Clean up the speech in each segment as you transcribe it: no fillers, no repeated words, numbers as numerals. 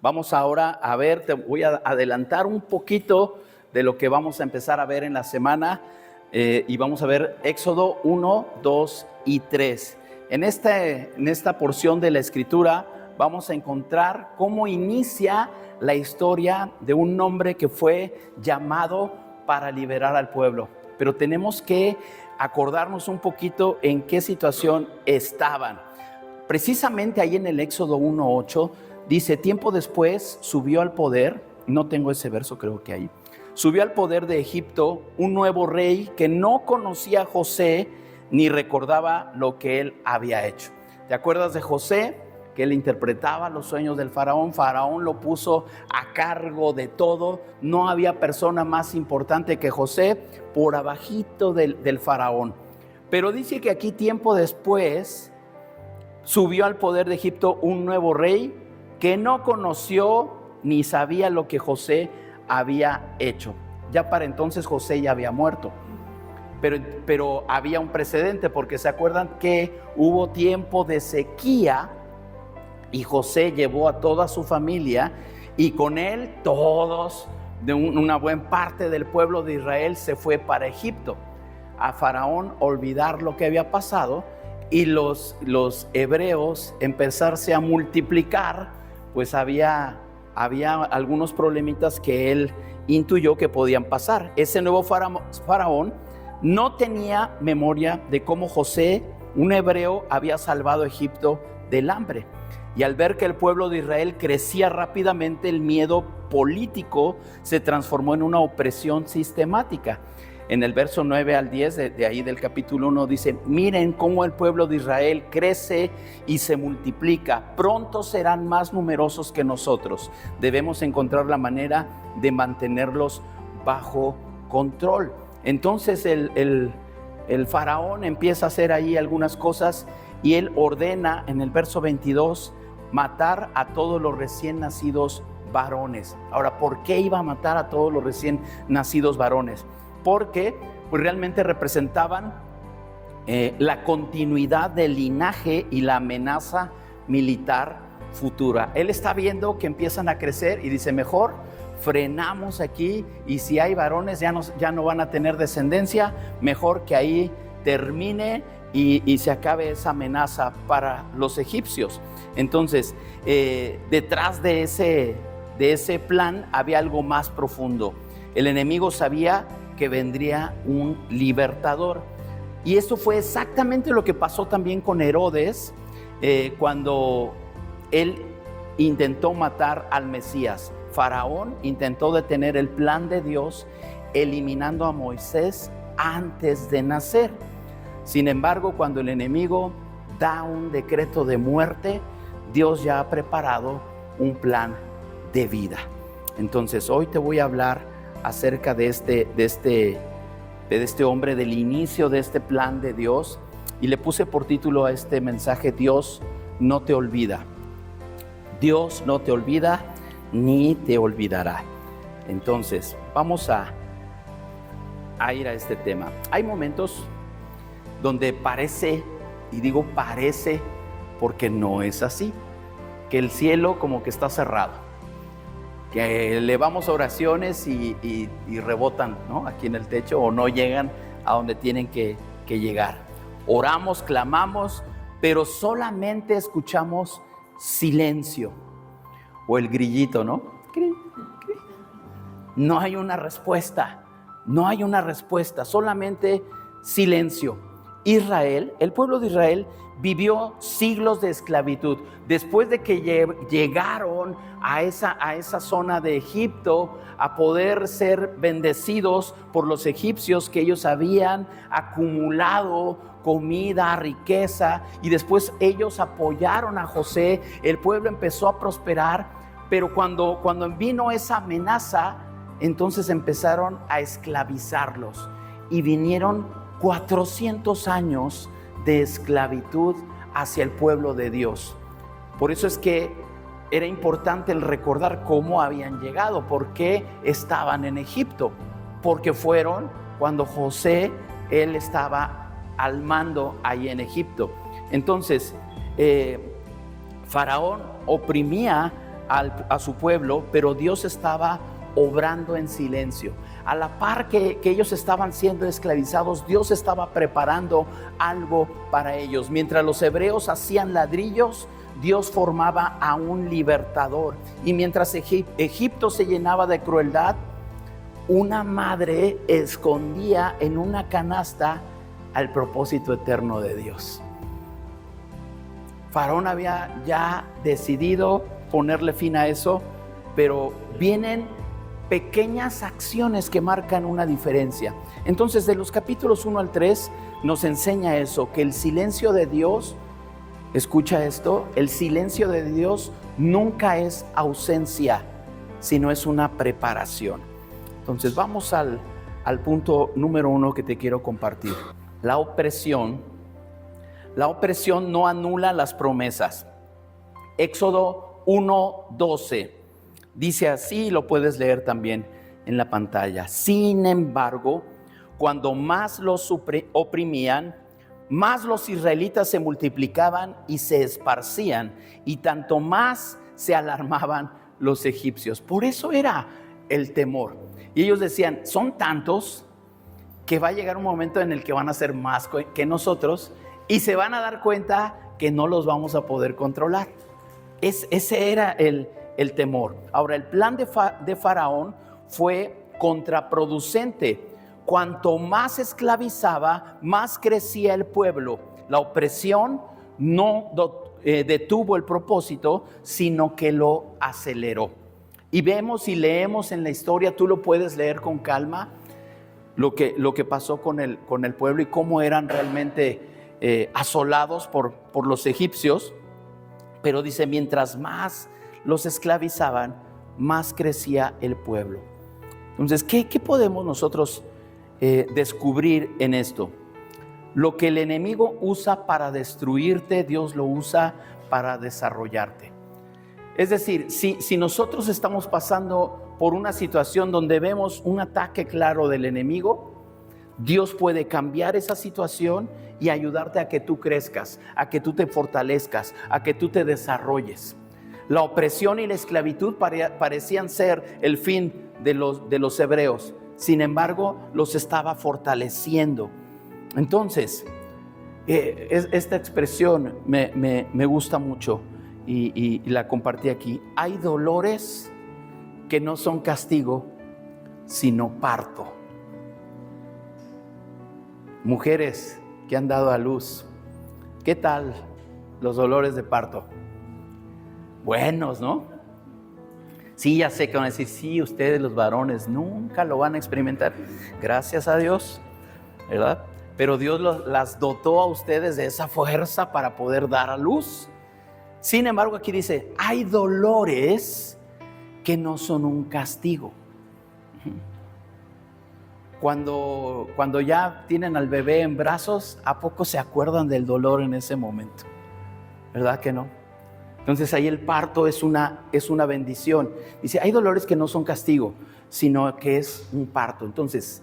Vamos ahora a ver, te voy a adelantar un poquito de lo que vamos a empezar a ver en la semana y vamos a ver Éxodo 1, 2 y 3. En esta porción de la Escritura vamos a encontrar cómo inicia la historia de un hombre que fue llamado para liberar al pueblo. Pero tenemos que acordarnos un poquito en qué situación estaban. Precisamente ahí en el Éxodo 1:8 dice: tiempo después subió al poder, no tengo ese verso, creo que ahí, subió al poder de Egipto un nuevo rey que no conocía a José ni recordaba lo que él había hecho. ¿Te acuerdas de José? Que él interpretaba los sueños del faraón. Faraón lo puso a cargo de todo. No había persona más importante que José por abajito del faraón. Pero dice que aquí tiempo después subió al poder de Egipto un nuevo rey que no conoció ni sabía lo que había hecho. Ya para entonces José ya había muerto. Pero había un precedente, porque se acuerdan que hubo tiempo de sequía y José llevó a toda su familia y con él todos, de una buena parte del pueblo de Israel, se fue para Egipto. A Faraón olvidar lo que había pasado y los hebreos empezarse a multiplicar, pues había algunos problemitas que él intuyó que podían pasar. Ese nuevo faraón no tenía memoria de cómo José, un hebreo, había salvado a Egipto del hambre. Y al ver que el pueblo de Israel crecía rápidamente, el miedo político se transformó en una opresión sistemática. En el verso 9 al 10 de ahí del capítulo 1 dice: miren cómo el pueblo de Israel crece y se multiplica. Pronto serán más numerosos que nosotros. Debemos encontrar la manera de mantenerlos bajo control. Entonces el faraón empieza a hacer ahí algunas cosas y él ordena en el verso 22 matar a todos los recién nacidos varones. Ahora, ¿por qué iba a matar a todos los recién nacidos varones? Porque pues realmente representaban la continuidad del linaje y la amenaza militar futura. Él está viendo que empiezan a crecer y dice: mejor frenamos aquí, y si hay varones ya no van a tener descendencia, mejor que ahí termine y se acabe esa amenaza para los egipcios. Entonces, detrás de ese plan había algo más profundo. El enemigo sabía que vendría un libertador. Y esto fue exactamente lo que pasó también con Herodes cuando él intentó matar al Mesías. Faraón intentó detener el plan de Dios eliminando a Moisés antes de nacer. Sin embargo, cuando el enemigo da un decreto de muerte, Dios ya ha preparado un plan de vida. Entonces, hoy te voy a hablar acerca de este hombre, del inicio de este plan de Dios, y le puse por título a este mensaje: Dios no te olvida. Dios no te olvida ni te olvidará. Entonces, vamos a ir a este tema. Hay momentos donde parece, y digo parece porque no es así, que el cielo como que está cerrado, que elevamos oraciones y rebotan, ¿no?, aquí en el techo, o no llegan a donde tienen que llegar. Oramos, clamamos, pero solamente escuchamos silencio, o el grillito, ¿no? No hay una respuesta, solamente silencio. Israel, el pueblo de Israel, vivió siglos de esclavitud. Después de que llegaron a esa zona de Egipto, a poder ser bendecidos por los egipcios, que ellos habían acumulado comida, riqueza, y después ellos apoyaron a José, el pueblo empezó a prosperar. Pero cuando vino esa amenaza, entonces empezaron a esclavizarlos, y vinieron 400 años de esclavitud hacia el pueblo de Dios. Por eso es que era importante el recordar cómo habían llegado, por qué estaban en Egipto, porque fueron cuando José, él estaba al mando ahí en Egipto. Entonces, Faraón oprimía a su pueblo, pero Dios estaba obrando en silencio. A la par que ellos estaban siendo esclavizados, Dios estaba preparando algo para ellos. Mientras los hebreos hacían ladrillos, Dios formaba a un libertador. Y mientras Egipto se llenaba de crueldad, una madre escondía en una canasta al propósito eterno de Dios. Faraón había ya decidido ponerle fin a eso, pero vienen pequeñas acciones que marcan una diferencia. Entonces, de los capítulos 1 al 3 nos enseña eso, que el silencio de Dios, escucha esto, el silencio de Dios nunca es ausencia, sino es una preparación. Entonces, vamos al punto número 1 que te quiero compartir. La opresión no anula las promesas. Éxodo 1:12 dice así, lo puedes leer también en la pantalla. Sin embargo, cuando más los oprimían, más los israelitas se multiplicaban y se esparcían, y tanto más se alarmaban los egipcios. Por eso era el temor. Y ellos decían, son tantos que va a llegar un momento en el que van a ser más que nosotros y se van a dar cuenta que no los vamos a poder controlar. Ese era el temor. Ahora, el plan de Faraón fue contraproducente. Cuanto más esclavizaba, más crecía el pueblo. La opresión no detuvo el propósito, sino que lo aceleró. Y vemos y leemos en la historia, tú lo puedes leer con calma, lo que pasó con el pueblo y cómo eran realmente asolados por los egipcios. Pero dice, mientras más los esclavizaban, más crecía el pueblo. Entonces, ¿qué podemos nosotros descubrir en esto? Lo que el enemigo usa para destruirte, Dios lo usa para desarrollarte. Es decir, si nosotros estamos pasando por una situación donde vemos un ataque claro del enemigo, Dios puede cambiar esa situación y ayudarte a que tú crezcas, a que tú te fortalezcas, a que tú te desarrolles. La opresión y la esclavitud parecían ser el fin de los hebreos. Sin embargo, los estaba fortaleciendo. Entonces, esta expresión me gusta mucho y la compartí aquí. Hay dolores que no son castigo, sino parto. Mujeres que han dado a luz, ¿qué tal los dolores de parto? Buenos, ¿no? Sí, ya sé que van a decir, sí, ustedes los varones nunca lo van a experimentar. Gracias a Dios, ¿verdad? Pero Dios las dotó a ustedes de esa fuerza para poder dar a luz. Sin embargo, aquí dice, hay dolores que no son un castigo. Cuando ya tienen al bebé en brazos, ¿a poco se acuerdan del dolor en ese momento? ¿Verdad que no? Entonces ahí el parto es una bendición. Dice, hay dolores que no son castigo, sino que es un parto. Entonces,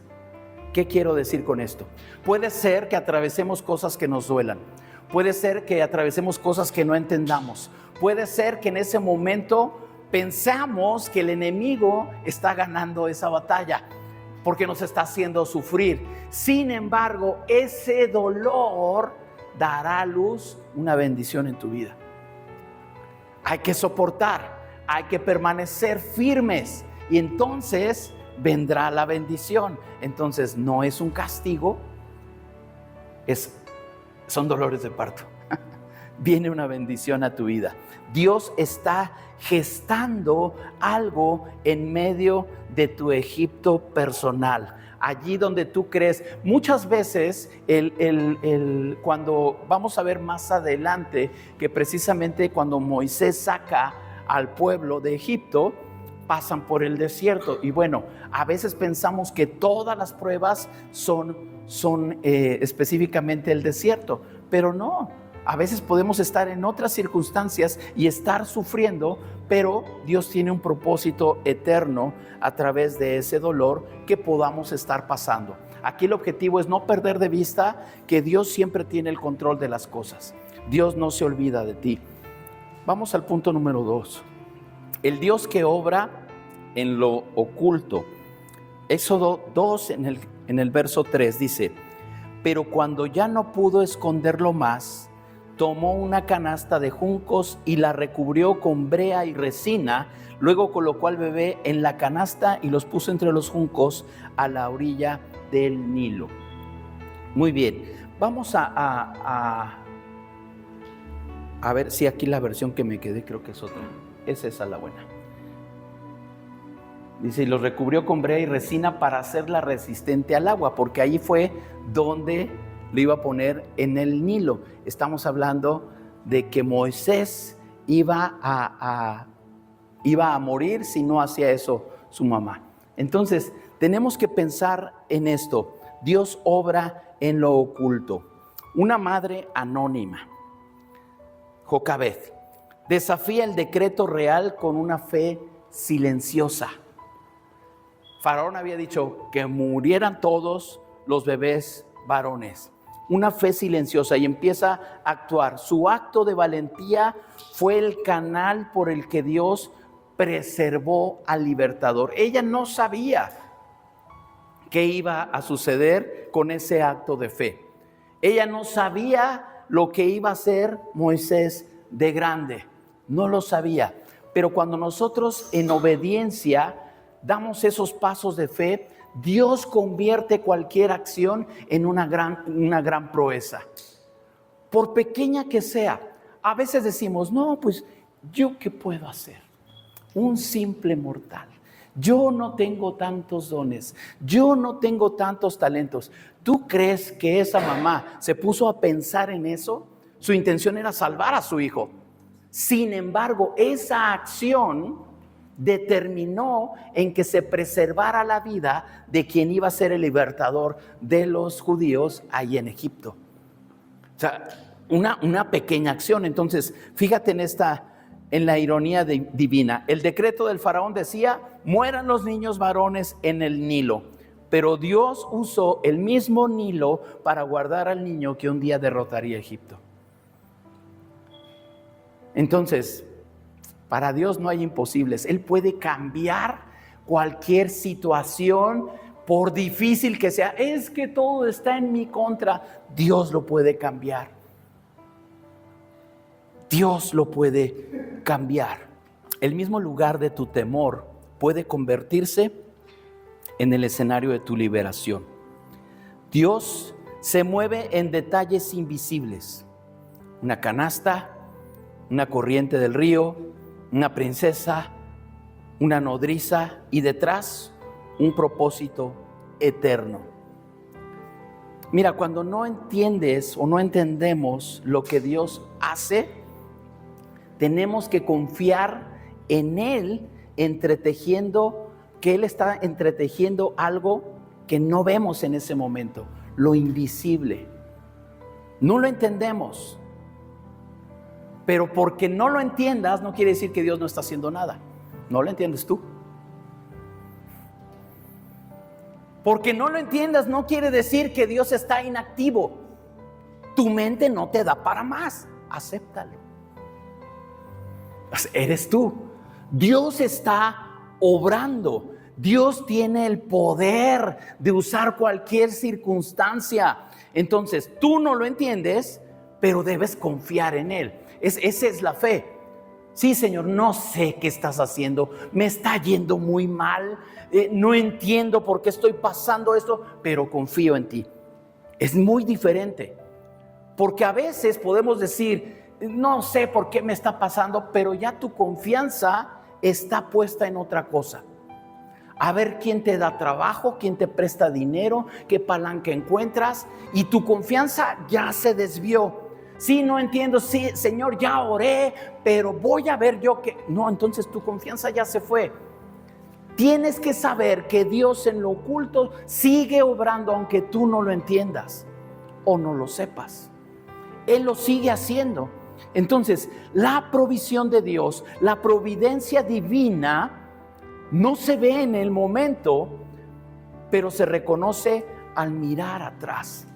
¿qué quiero decir con esto? Puede ser que atravesemos cosas que nos duelan. Puede ser que atravesemos cosas que no entendamos. Puede ser que en ese momento pensamos que el enemigo está ganando esa batalla porque nos está haciendo sufrir. Sin embargo, ese dolor dará a luz una bendición en tu vida. Hay que soportar, hay que permanecer firmes y entonces vendrá la bendición. Entonces no es un castigo, son dolores de parto. Viene una bendición a tu vida. Dios está gestando algo en medio de tu Egipto personal. Allí donde tú crees, muchas veces cuando vamos a ver más adelante que precisamente cuando Moisés saca al pueblo de Egipto, pasan por el desierto. Y bueno, a veces pensamos que todas las pruebas son específicamente el desierto, pero no. A veces podemos estar en otras circunstancias y estar sufriendo, pero Dios tiene un propósito eterno a través de ese dolor que podamos estar pasando. Aquí el objetivo es no perder de vista que Dios siempre tiene el control de las cosas. Dios no se olvida de ti. Vamos al punto número 2. el Dios que obra en lo oculto. Éxodo 2 en el verso 3 dice: pero cuando ya no pudo esconderlo más, tomó una canasta de juncos y la recubrió con brea y resina. Luego colocó al bebé en la canasta y los puso entre los juncos a la orilla del Nilo. Muy bien, vamos a ver si aquí la versión que me quedé creo que es otra. Es esa la buena. Dice, y los recubrió con brea y resina para hacerla resistente al agua, porque ahí fue donde lo iba a poner en el Nilo. Estamos hablando de que Moisés iba a morir si no hacía eso su mamá. Entonces, tenemos que pensar en esto. Dios obra en lo oculto. Una madre anónima, Jocabed, desafía el decreto real con una fe silenciosa. Faraón había dicho que murieran todos los bebés varones. Una fe silenciosa, y empieza a actuar. Su acto de valentía fue el canal por el que Dios preservó al libertador. Ella no sabía qué iba a suceder con ese acto de fe. Ella no sabía lo que iba a hacer Moisés de grande. No lo sabía. Pero cuando nosotros en obediencia damos esos pasos de fe, Dios convierte cualquier acción en una gran proeza. Por pequeña que sea, a veces decimos, no, pues, ¿yo qué puedo hacer? Un simple mortal. Yo no tengo tantos dones. Yo no tengo tantos talentos. ¿Tú crees que esa mamá se puso a pensar en eso? Su intención era salvar a su hijo. Sin embargo, esa acción determinó en que se preservara la vida de quien iba a ser el libertador de los judíos ahí en Egipto. O sea, una pequeña acción. Entonces, fíjate en la ironía divina. El decreto del faraón decía, mueran los niños varones en el Nilo. Pero Dios usó el mismo Nilo para guardar al niño que un día derrotaría a Egipto. Entonces, para Dios no hay imposibles. Él puede cambiar cualquier situación, por difícil que sea. Es que todo está en mi contra. Dios lo puede cambiar. Dios lo puede cambiar. El mismo lugar de tu temor puede convertirse en el escenario de tu liberación. Dios se mueve en detalles invisibles. Una canasta, una corriente del río, una princesa, una nodriza y detrás un propósito eterno. Mira, cuando no entiendes o no entendemos lo que Dios hace, tenemos que confiar en Él, que Él está entretejiendo algo que no vemos en ese momento, lo invisible. No lo entendemos. Pero porque no lo entiendas, no quiere decir que Dios no está haciendo nada. No lo entiendes tú. Porque no lo entiendas, no quiere decir que Dios está inactivo. Tu mente no te da para más. Acéptalo. Eres tú. Dios está obrando. Dios tiene el poder de usar cualquier circunstancia. Entonces, tú no lo entiendes, pero debes confiar en Él. Esa es la fe. Sí, Señor, no sé qué estás haciendo, me está yendo muy mal, no entiendo por qué estoy pasando esto, pero confío en ti. Es muy diferente, porque a veces podemos decir, no sé por qué me está pasando, pero ya tu confianza está puesta en otra cosa. A ver quién te da trabajo, quién te presta dinero, qué palanca encuentras, y tu confianza ya se desvió. Sí, no entiendo, sí, Señor, ya oré, pero voy a ver yo que... No, entonces tu confianza ya se fue. Tienes que saber que Dios en lo oculto sigue obrando aunque tú no lo entiendas o no lo sepas. Él lo sigue haciendo. Entonces, la provisión de Dios, la providencia divina, no se ve en el momento, pero se reconoce al mirar atrás.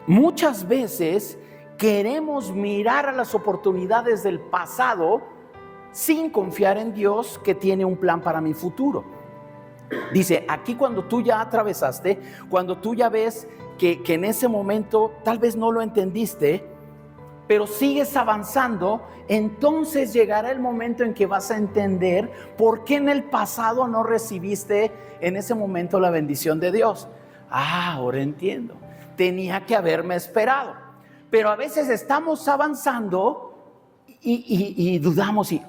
Muchas veces queremos mirar a las oportunidades del pasado sin confiar en Dios que tiene un plan para mi futuro. Dice, aquí cuando tú ya atravesaste, cuando tú ya ves que en ese momento tal vez no lo entendiste, pero sigues avanzando, entonces llegará el momento en que vas a entender por qué en el pasado no recibiste en ese momento la bendición de Dios. Ahora entiendo, tenía que haberme esperado. Pero a veces estamos avanzando y dudamos y,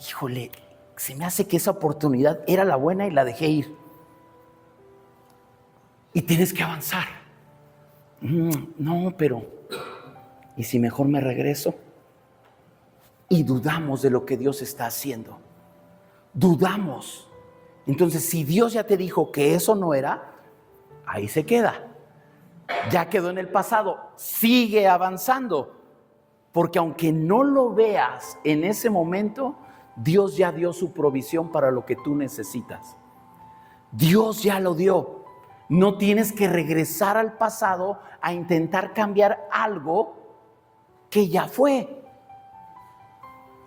híjole, se me hace que esa oportunidad era la buena y la dejé ir. Y tienes que avanzar. No, pero ¿y si mejor me regreso? Y dudamos de lo que Dios está haciendo. Dudamos. Entonces, si Dios ya te dijo que eso no era, ahí se queda. Ya quedó en el pasado. Sigue avanzando. Porque aunque no lo veas en ese momento, Dios ya dio su provisión para lo que tú necesitas. Dios ya lo dio. No tienes que regresar al pasado a intentar cambiar algo que ya fue.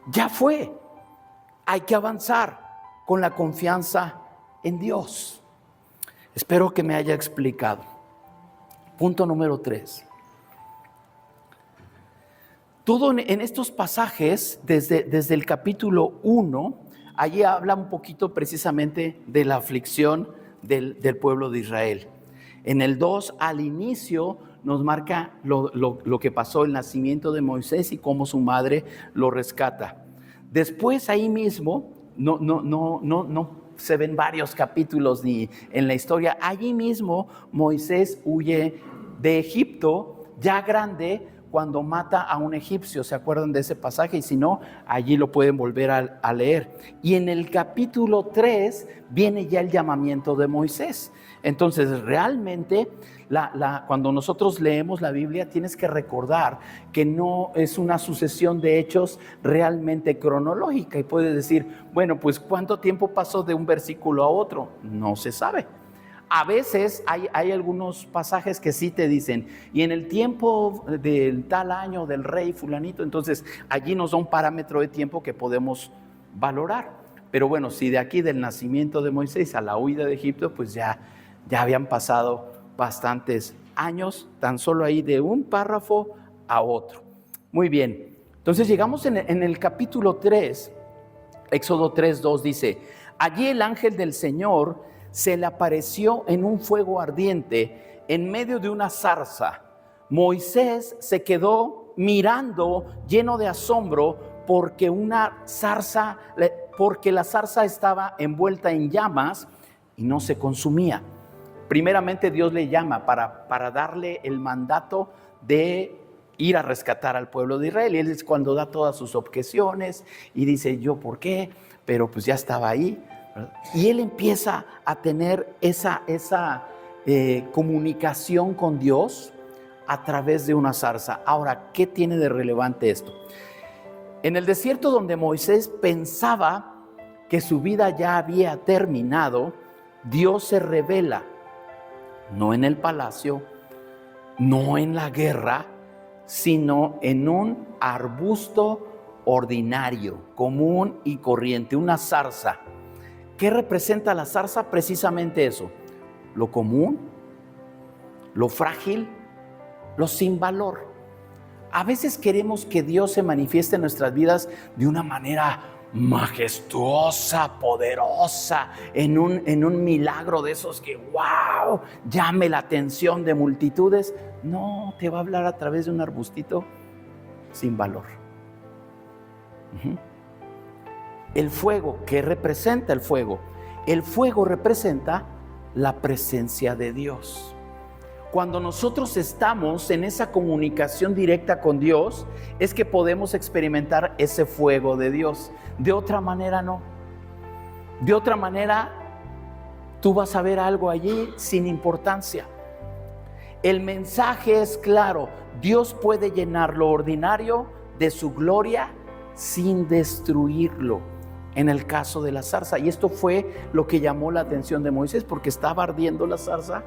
Ya fue. Hay que avanzar con la confianza en Dios. Espero que me haya explicado. Punto número 3. Todo en estos pasajes, desde el capítulo 1, allí habla un poquito precisamente de la aflicción del pueblo de Israel. En el 2, al inicio, nos marca lo que pasó, el nacimiento de Moisés y cómo su madre lo rescata. Después, ahí mismo, no se ven varios capítulos ni en la historia. Allí mismo, Moisés huye de Egipto, ya grande, cuando mata a un egipcio. ¿Se acuerdan de ese pasaje? Y si no, allí lo pueden volver a leer. Y en el capítulo 3 viene ya el llamamiento de Moisés. Entonces, realmente, cuando nosotros leemos la Biblia, tienes que recordar que no es una sucesión de hechos realmente cronológica. Y puedes decir, bueno, pues ¿cuánto tiempo pasó de un versículo a otro? No se sabe. A veces hay algunos pasajes que sí te dicen, y en el tiempo del tal año del rey fulanito, entonces allí nos da un parámetro de tiempo que podemos valorar. Pero bueno, si de aquí del nacimiento de Moisés a la huida de Egipto, pues ya habían pasado bastantes años, tan solo ahí de un párrafo a otro. Muy bien, entonces llegamos en el capítulo 3, Éxodo 3:2 dice, allí el ángel del Señor se le apareció en un fuego ardiente en medio de una zarza. Moisés se quedó mirando lleno de asombro porque la zarza estaba envuelta en llamas y no se consumía. Primeramente Dios le llama para darle el mandato de ir a rescatar al pueblo de Israel. Y él es cuando da todas sus objeciones y dice, ¿yo por qué? Pero pues ya estaba ahí. Y él empieza a tener esa comunicación con Dios a través de una zarza. Ahora, ¿qué tiene de relevante esto? En el desierto donde Moisés pensaba que su vida ya había terminado, Dios se revela, no en el palacio, no en la guerra, sino en un arbusto ordinario, común y corriente, una zarza. ¿Qué representa la zarza? Precisamente eso, lo común, lo frágil, lo sin valor. A veces queremos que Dios se manifieste en nuestras vidas de una manera majestuosa, poderosa, en un milagro de esos que, wow, llame la atención de multitudes. No, te va a hablar a través de un arbustito sin valor. El fuego, ¿qué representa el fuego? El fuego representa la presencia de Dios. Cuando nosotros estamos en esa comunicación directa con Dios, es que podemos experimentar ese fuego de Dios. De otra manera no. De otra manera, tú vas a ver algo allí sin importancia. El mensaje es claro. Dios puede llenar lo ordinario de su gloria sin destruirlo. En el caso de la zarza. Y esto fue lo que llamó la atención de Moisés, porque estaba ardiendo la zarza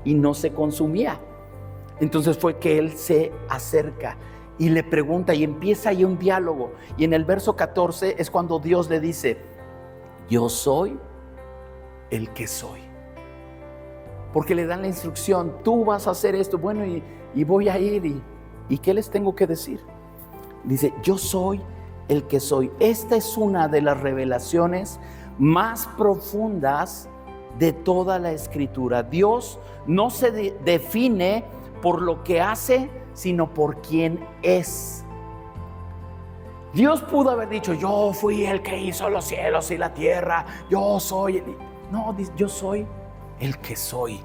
y no se consumía. Entonces fue que él se acerca y le pregunta, y empieza ahí un diálogo. Y en el verso 14 es cuando Dios le dice: yo soy el que soy. Porque le dan la instrucción: tú vas a hacer esto. Bueno, y voy a ir, ¿y qué les tengo que decir? Dice: yo soy el que soy. Esta es una de las revelaciones más profundas de toda la Escritura. Dios no se define por lo que hace, sino por quién es. Dios pudo haber dicho: yo fui el que hizo los cielos y la tierra, yo soy. No, dice: yo soy el que soy.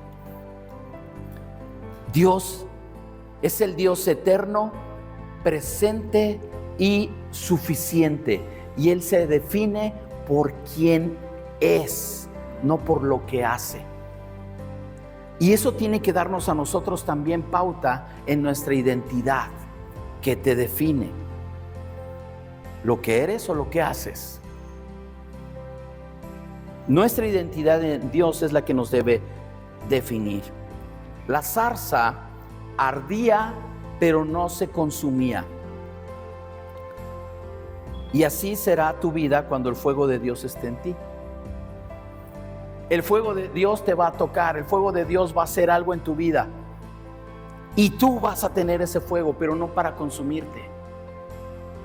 Dios es el Dios eterno, presente y suficiente. Y Él se define por quién es, no por lo que hace. Y eso tiene que darnos a nosotros también pauta en nuestra identidad, que te define. ¿Lo que eres o lo que haces? Nuestra identidad en Dios es la que nos debe definir. La zarza ardía, pero no se consumía. Y así será tu vida cuando el fuego de Dios esté en ti. El fuego de Dios te va a tocar, el fuego de Dios va a hacer algo en tu vida. Y tú vas a tener ese fuego, pero no para consumirte,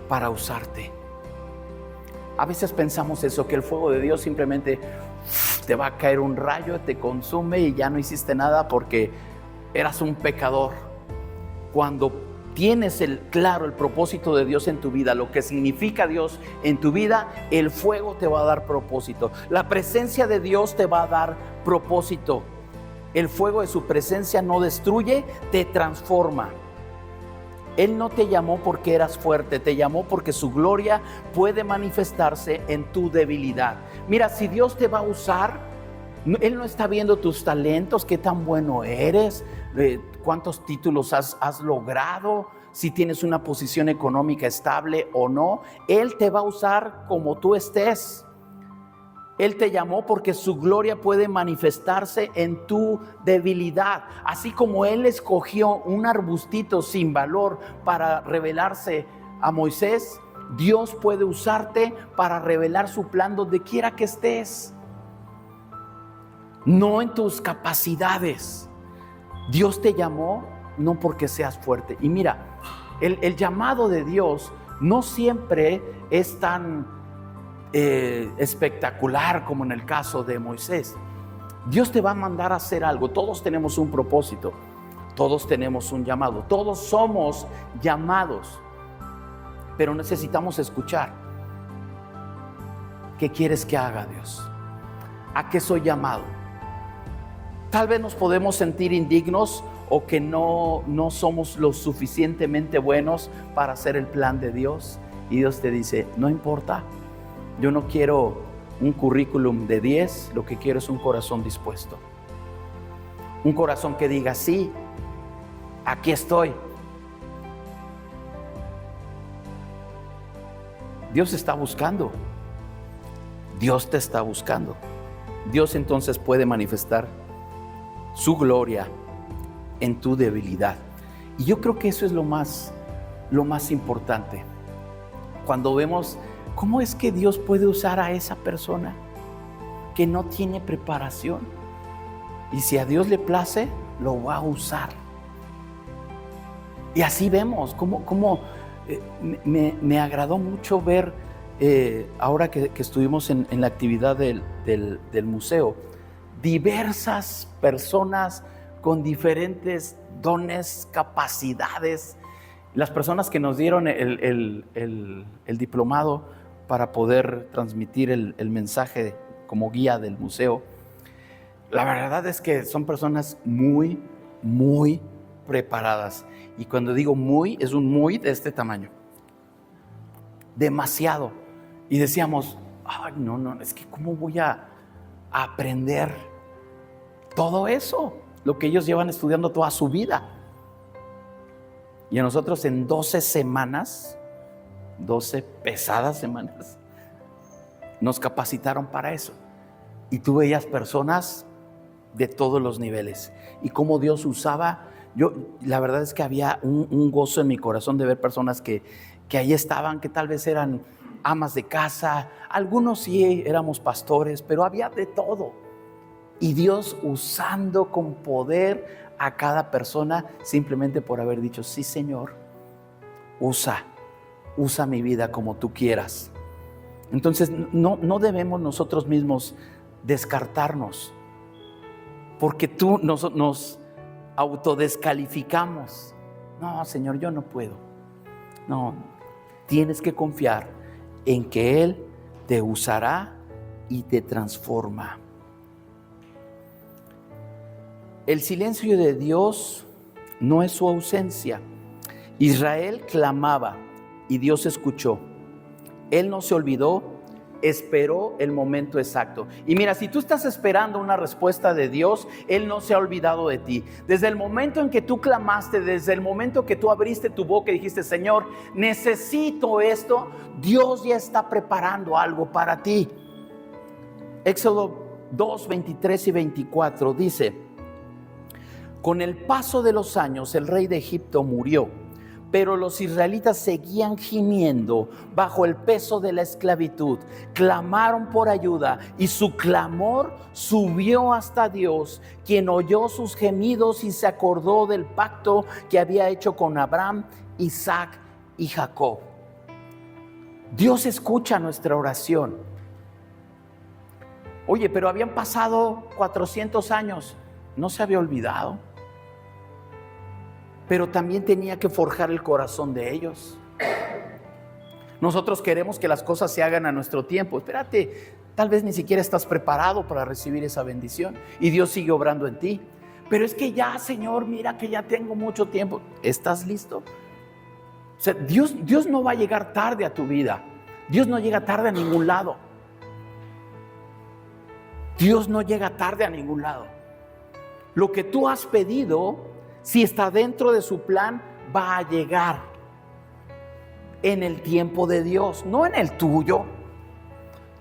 para usarte. A veces pensamos eso, que el fuego de Dios simplemente te va a caer un rayo, te consume y ya no hiciste nada porque eras un pecador. Cuando tienes el propósito de Dios en tu vida, lo que significa Dios en tu vida, el fuego te va a dar propósito. La presencia de Dios te va a dar propósito. El fuego de su presencia no destruye, te transforma. Él no te llamó porque eras fuerte, te llamó porque su gloria puede manifestarse en tu debilidad. Mira, si Dios te va a usar, Él no está viendo tus talentos, qué tan bueno eres, cuántos títulos has logrado, si tienes una posición económica estable o no. Él te va a usar como tú estés. Él te llamó porque su gloria puede manifestarse en tu debilidad. Así como Él escogió un arbustito sin valor para revelarse a Moisés, Dios puede usarte para revelar su plan donde quiera que estés. No en tus capacidades. Dios te llamó no porque seas fuerte. Y mira, el llamado de Dios no siempre es tan espectacular como en el caso de Moisés. Dios te va a mandar a hacer algo. Todos tenemos un propósito, todos tenemos un llamado, todos somos llamados, pero necesitamos escuchar. ¿Qué quieres que haga, Dios? ¿A qué soy llamado? Tal vez nos podemos sentir indignos o que no somos lo suficientemente buenos para hacer el plan de Dios, y Dios te dice: no importa. Yo no quiero un currículum de 10, lo que quiero es un corazón dispuesto. Un corazón que diga: sí, aquí estoy. Dios está buscando. Dios te está buscando. Dios entonces puede manifestar su gloria en tu debilidad. Y yo creo que eso es lo más importante. Cuando vemos ¿cómo es que Dios puede usar a esa persona que no tiene preparación? Y si a Dios le place, lo va a usar. Y así vemos cómo me agradó mucho ver, ahora que estuvimos en la actividad del museo, diversas personas con diferentes dones, capacidades. Las personas que nos dieron el diplomado para poder transmitir el mensaje como guía del museo, la verdad es que son personas muy, muy preparadas. Y cuando digo muy, es un muy de este tamaño. Demasiado. Y decíamos: ay, no, es que ¿cómo voy a aprender todo eso? Lo que ellos llevan estudiando toda su vida. Y a nosotros en 12 semanas, 12 pesadas semanas, nos capacitaron para eso. Y tú veías personas de todos los niveles. Y cómo Dios usaba La verdad es que había un gozo en mi corazón de ver personas que ahí estaban, que tal vez eran amas de casa, algunos sí éramos pastores, pero había de todo. Y Dios usando con poder a cada persona simplemente por haber dicho, sí, Señor, usa mi vida como tú quieras. Entonces no debemos nosotros mismos descartarnos, porque nos autodescalificamos. No, Señor, yo no puedo. No, tienes que confiar en que Él te usará y te transforma. El silencio de Dios no es su ausencia. Israel clamaba y Dios escuchó. Él no se olvidó, esperó el momento exacto. Y mira, si tú estás esperando una respuesta de Dios, Él no se ha olvidado de ti. Desde el momento en que tú clamaste, desde el momento que tú abriste tu boca y dijiste, Señor, necesito esto, Dios ya está preparando algo para ti. Éxodo 2, 23 y 24 dice, con el paso de los años el rey de Egipto murió, pero los israelitas seguían gimiendo bajo el peso de la esclavitud. Clamaron por ayuda y su clamor subió hasta Dios, quien oyó sus gemidos y se acordó del pacto que había hecho con Abraham, Isaac y Jacob. Dios escucha nuestra oración. Oye, pero habían pasado 400 años, ¿no se había olvidado? Pero también tenía que forjar el corazón de ellos. Nosotros queremos que las cosas se hagan a nuestro tiempo. Espérate, tal vez ni siquiera estás preparado para recibir esa bendición y Dios sigue obrando en ti. Pero es que ya, Señor, mira que ya tengo mucho tiempo. ¿Estás listo? O sea, Dios no va a llegar tarde a tu vida. Dios no llega tarde a ningún lado. Dios no llega tarde a ningún lado. Lo que tú has pedido, si está dentro de su plan, va a llegar en el tiempo de Dios, no en el tuyo.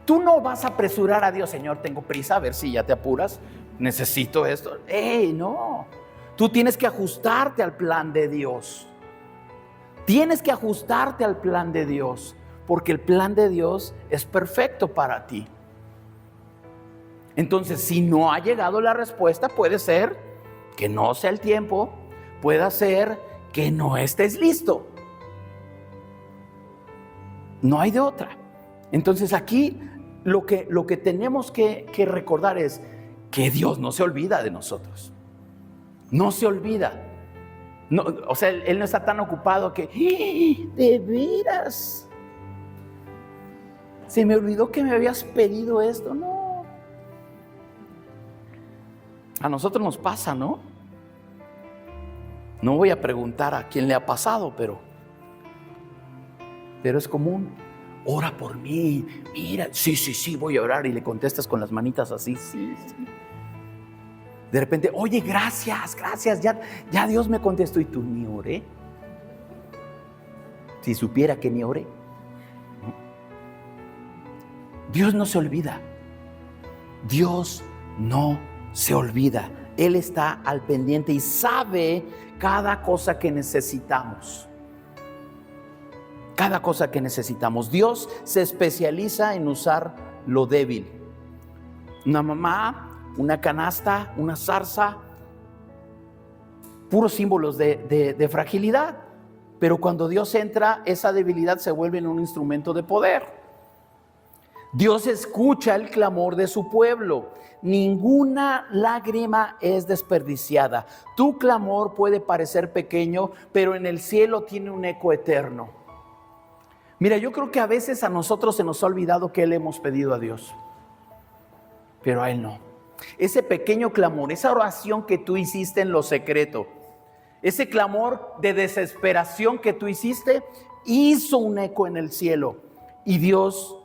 Tú no vas a apresurar a Dios, Señor, tengo prisa, a ver si ya te apuras, necesito esto. No, tú tienes que ajustarte al plan de Dios. Tienes que ajustarte al plan de Dios, porque el plan de Dios es perfecto para ti. Entonces, si no ha llegado la respuesta, puede ser que no sea el tiempo, puede ser que no estés listo. No hay de otra. Entonces aquí lo que tenemos que recordar es que Dios no se olvida de nosotros. No se olvida. No, o sea, Él no está tan ocupado que, de veras, se me olvidó que me habías pedido esto. No. A nosotros nos pasa, ¿no? No voy a preguntar a quién le ha pasado, pero es común. Ora por mí, mira, sí, voy a orar, y le contestas con las manitas así, sí. De repente, oye, gracias, ya Dios me contestó, y tú ni oré. Si supiera que ni oré. Dios no se olvida. Dios no se olvida. Él está al pendiente y sabe cada cosa que necesitamos. Cada cosa que necesitamos. Dios se especializa en usar lo débil. Una mamá, una canasta, una zarza, puros símbolos de fragilidad. Pero cuando Dios entra, esa debilidad se vuelve en un instrumento de poder. Dios escucha el clamor de su pueblo. Ninguna lágrima es desperdiciada. Tu clamor puede parecer pequeño, pero en el cielo tiene un eco eterno. Mira, yo creo que a veces a nosotros se nos ha olvidado que le hemos pedido a Dios, pero a Él no. Ese pequeño clamor, esa oración que tú hiciste en lo secreto, ese clamor de desesperación que tú hiciste, hizo un eco en el cielo, y Dios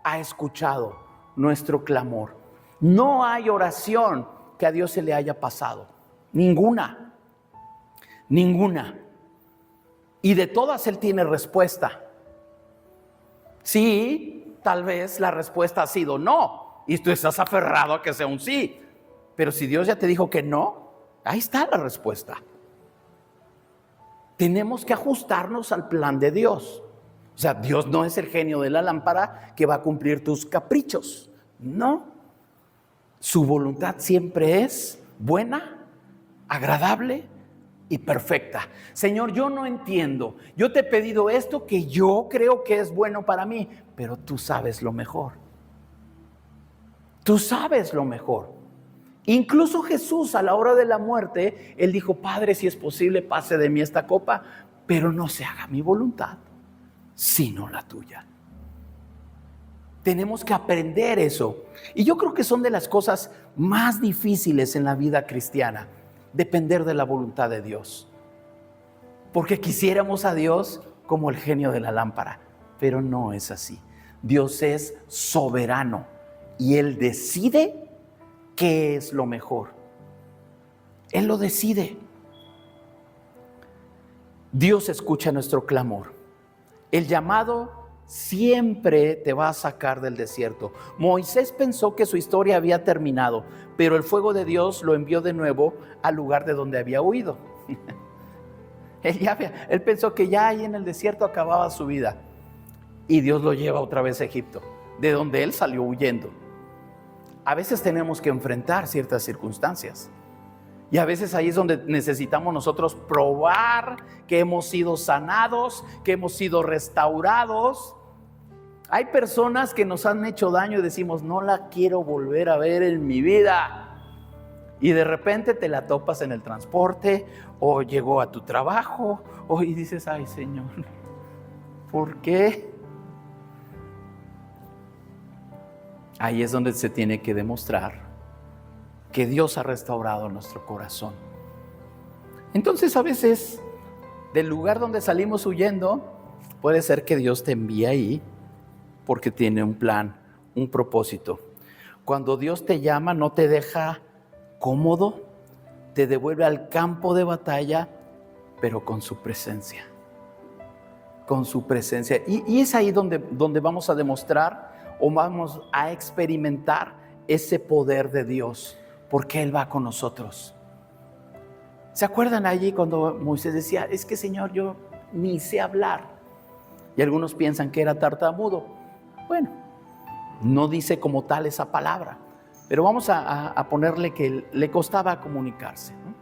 ha escuchado nuestro clamor. No hay oración que a Dios se le haya pasado. Ninguna. Y de todas Él tiene respuesta. Sí, tal vez la respuesta ha sido no, y tú estás aferrado a que sea un sí. Pero si Dios ya te dijo que no, ahí está la respuesta. tenemos que ajustarnos al plan de Dios. O sea, Dios no es el genio de la lámpara que va a cumplir tus caprichos. No. Su voluntad siempre es buena, agradable y perfecta. Señor, yo no entiendo. Yo te he pedido esto que yo creo que es bueno para mí, pero tú sabes lo mejor. Tú sabes lo mejor. Incluso Jesús, a la hora de la muerte, Él dijo: Padre, si es posible, pase de mí esta copa, pero no se haga mi voluntad, sino la tuya. Tenemos que aprender eso. Y yo creo que son de las cosas más difíciles en la vida cristiana, depender de la voluntad de Dios. Porque quisiéramos a Dios como el genio de la lámpara, pero no es así. Dios es soberano y Él decide qué es lo mejor. Él lo decide. Dios escucha nuestro clamor. El llamado siempre te va a sacar del desierto. Moisés pensó que su historia había terminado, pero el fuego de Dios lo envió de nuevo al lugar de donde había huido. Él pensó que ya ahí en el desierto acababa su vida, y Dios lo lleva otra vez a Egipto, de donde él salió huyendo. A veces tenemos que enfrentar ciertas circunstancias, y a veces ahí es donde necesitamos nosotros probar que hemos sido sanados, que hemos sido restaurados. Hay personas que nos han hecho daño y decimos: no la quiero volver a ver en mi vida. Y de repente te la topas en el transporte, o llegó a tu trabajo, y dices: ay, Señor, ¿por qué? Ahí es donde se tiene que demostrar que Dios ha restaurado nuestro corazón. Entonces, a veces, del lugar donde salimos huyendo, puede ser que Dios te envíe ahí porque tiene un plan, un propósito. Cuando Dios te llama, no te deja cómodo, te devuelve al campo de batalla, pero con su presencia. Con su presencia. Y es ahí donde vamos a demostrar, o vamos a experimentar ese poder de Dios, porque Él va con nosotros. ¿Se acuerdan allí cuando Moisés decía: es que, Señor, yo ni sé hablar? Y algunos piensan que era tartamudo. Bueno, no dice como tal esa palabra, pero vamos a ponerle que le costaba comunicarse, ¿no?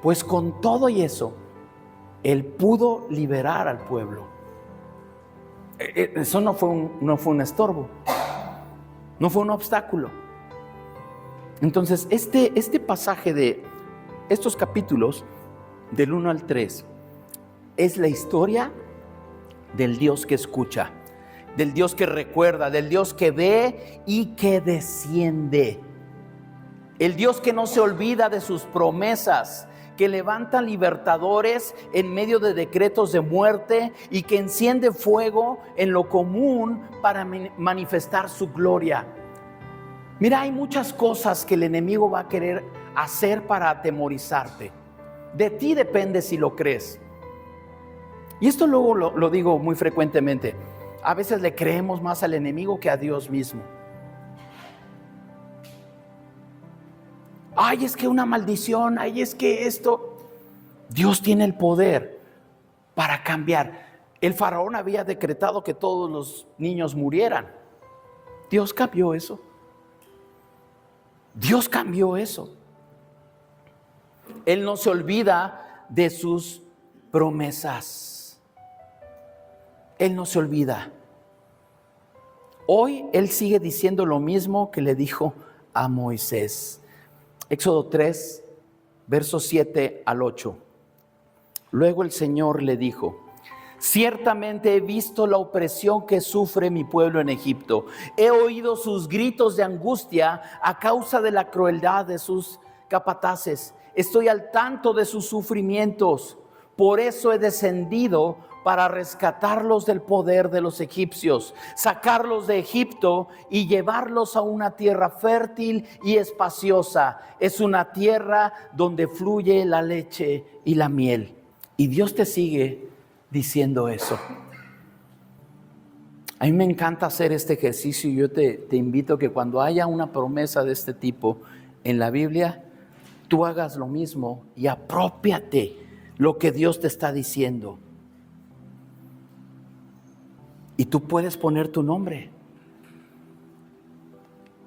Pues con todo y eso, Él pudo liberar al pueblo. Eso no fue un estorbo, no fue un obstáculo. Entonces, este pasaje de estos capítulos, del 1 al 3, es la historia del Dios que escucha, del Dios que recuerda, del Dios que ve y que desciende. El Dios que no se olvida de sus promesas, que levanta libertadores en medio de decretos de muerte y que enciende fuego en lo común para manifestar su gloria. Mira, hay muchas cosas que el enemigo va a querer hacer para atemorizarte. De ti depende si lo crees. Y esto luego lo digo muy frecuentemente. A veces le creemos más al enemigo que a Dios mismo. Ay, es que una maldición, ay, es que esto. Dios tiene el poder para cambiar. El faraón había decretado que todos los niños murieran. Dios cambió eso. Dios cambió eso. Él no se olvida de sus promesas. Él no se olvida. Hoy Él sigue diciendo lo mismo que le dijo a Moisés. Éxodo 3, versos 7 al 8. Luego el Señor le dijo: ciertamente he visto la opresión que sufre mi pueblo en Egipto. He oído sus gritos de angustia a causa de la crueldad de sus capataces. Estoy al tanto de sus sufrimientos. Por eso he descendido para rescatarlos del poder de los egipcios, sacarlos de Egipto y llevarlos a una tierra fértil y espaciosa. Es una tierra donde fluye la leche y la miel. Y Dios te sigue diciendo eso. A mí me encanta hacer este ejercicio y yo te invito a que cuando haya una promesa de este tipo en la Biblia, tú hagas lo mismo y aprópiate lo que Dios te está diciendo. Y tú puedes poner tu nombre.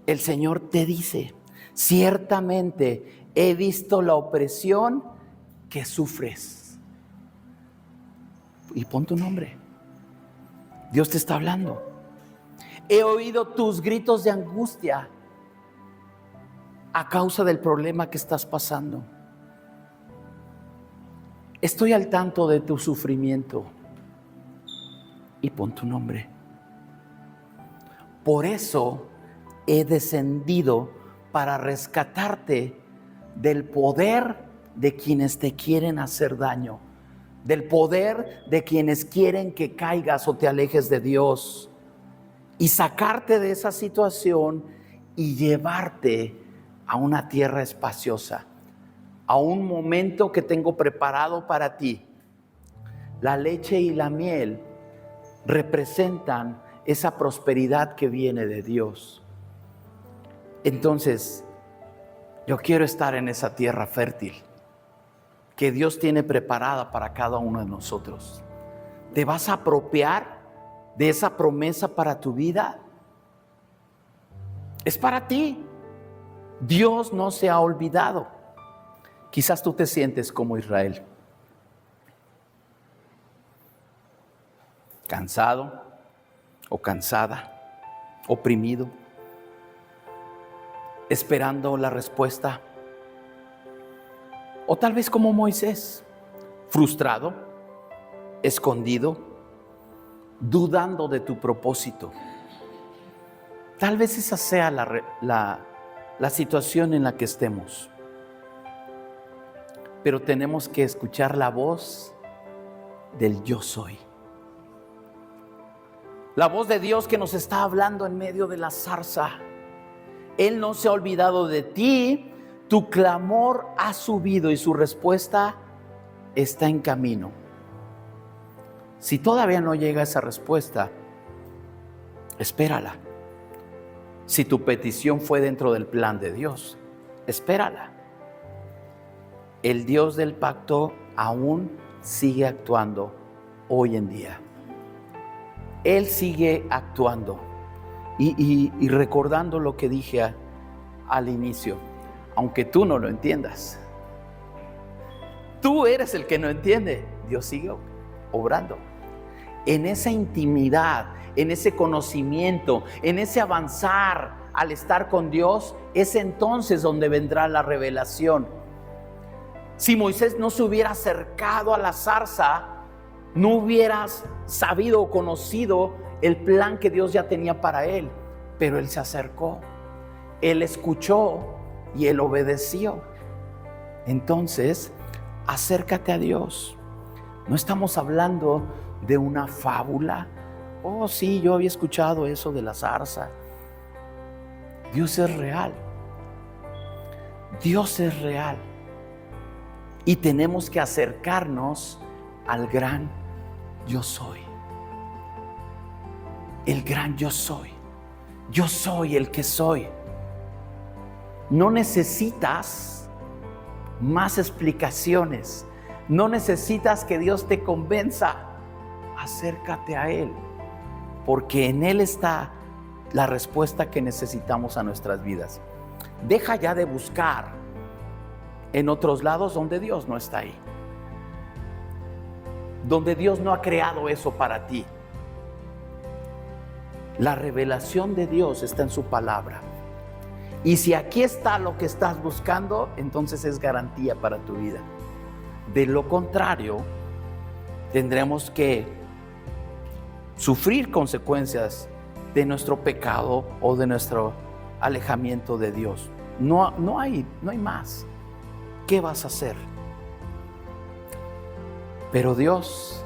El Señor te dice, ciertamente he visto la opresión que sufres. Y pon tu nombre. Dios te está hablando. He oído tus gritos de angustia a causa del problema que estás pasando. Estoy al tanto de tu sufrimiento. Y pon tu nombre. Por eso he descendido para rescatarte del poder de quienes te quieren hacer daño, del poder de quienes quieren que caigas o te alejes de Dios, y sacarte de esa situación y llevarte a una tierra espaciosa, a un momento que tengo preparado para ti. La leche y la miel representan esa prosperidad que viene de Dios. Entonces, yo quiero estar en esa tierra fértil que Dios tiene preparada para cada uno de nosotros. ¿Te vas a apropiar de esa promesa para tu vida? Es para ti. Dios no se ha olvidado. Quizás tú te sientes como Israel, cansado o cansada, oprimido, esperando la respuesta. O tal vez como Moisés, frustrado, escondido, dudando de tu propósito. Tal vez esa sea la situación en la que estemos. Pero tenemos que escuchar la voz del yo soy. La voz de Dios que nos está hablando en medio de la zarza. Él no se ha olvidado de ti. Tu clamor ha subido y su respuesta está en camino. Si todavía no llega esa respuesta, espérala. Si tu petición fue dentro del plan de Dios, espérala. El Dios del pacto aún sigue actuando hoy en día. Él sigue actuando. Y recordando lo que dije al inicio, aunque tú no lo entiendas, tú eres el que no entiende, Dios sigue obrando. En esa intimidad, en ese conocimiento, en ese avanzar al estar con Dios, es entonces donde vendrá la revelación. Si Moisés no se hubiera acercado a la zarza, no hubieras sabido o conocido el plan que Dios ya tenía para él. Pero él se acercó, él escuchó y él obedeció. Entonces, acércate a Dios. No estamos hablando de una fábula. Oh, sí, yo había escuchado eso de la zarza. Dios es real. Dios es real. Y tenemos que acercarnos al gran yo soy. El gran yo soy. Yo soy el que soy. No necesitas más explicaciones. No necesitas que Dios te convenza. Acércate a Él, porque en Él está la respuesta que necesitamos a nuestras vidas. Deja ya de buscar en otros lados donde Dios no está ahí, donde Dios no ha creado eso para ti. La revelación de Dios está en su palabra. Y si aquí está lo que estás buscando, entonces es garantía para tu vida. De lo contrario, tendremos que sufrir consecuencias de nuestro pecado o de nuestro alejamiento de Dios. No hay más. ¿Qué vas a hacer? Pero Dios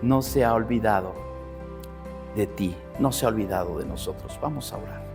no se ha olvidado de ti, no se ha olvidado de nosotros. Vamos a orar.